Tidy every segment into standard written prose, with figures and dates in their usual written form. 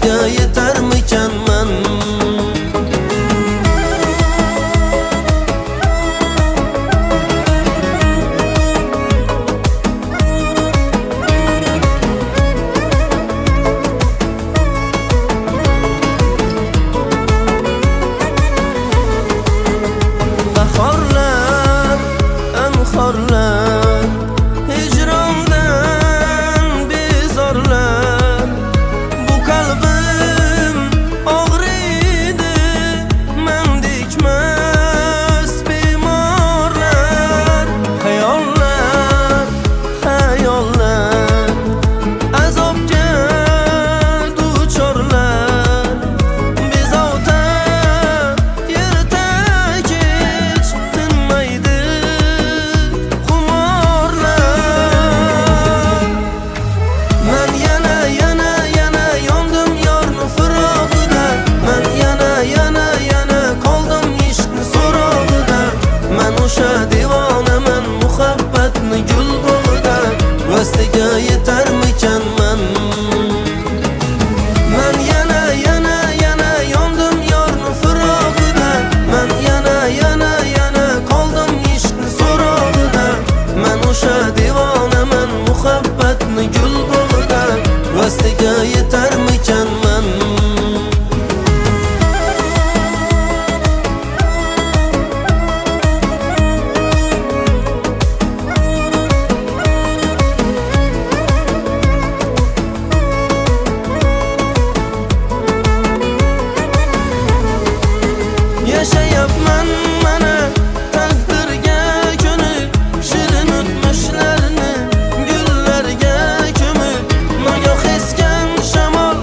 vastiga yetarmikanman? Bahorlar, anhorlar, hijrondan bezorlar. Bu qalbim og'riydi, mendikmas bemorlar. Xayollar, xayollar, azobga duchorlar. Bezovta yerda kech tinmaydi xumorlar. Men yana yondim yorni firog'ida. Men yana qoldim ishqni so'rog'ida. Men o'sha devonaman muhabbatni gul bog'ida. Vastiga yetarmikanman? Men yana yondim yorni firog'ida. Men yana qoldim ishqni so'rog'ida. Men o'sha devonaman muhabbatni gul bog'ida. Vastiga yetarmikanman? Yashayapman mana taqdirga ko'nib, shirin o'tmishlarni gullarga ko'mib. Nagoh esgan shamol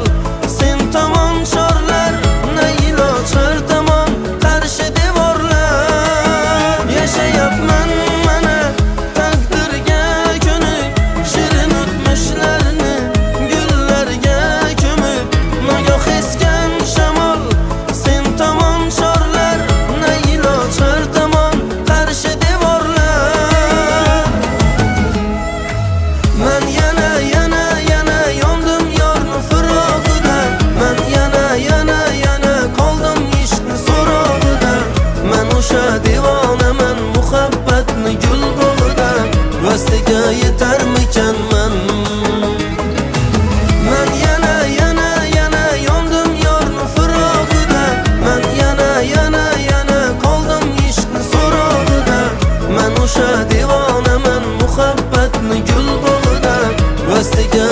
sen tomon chorlar, naylochar tomon qarshi devorlar. Yashayapman mana taqdirga ko'nib, shirin o'tmishlarni gullarga ko'mib. Nagoh esgan shamol sen tomon chorlar, naylochar tomon qarshi devorlar. Men yana yondim yorni firog'ida. Men yana qoldim ishqni so'rog'ida. Men o'sha devonaman muhabbatni gul bog'ida. Vastiga yetarmikanman? Men yana yondim yorni firog'ida. Men yana qoldim ishqni so'rog'ida. Men o'sha devonaman muhabbatni gul bog'ida. Vastiga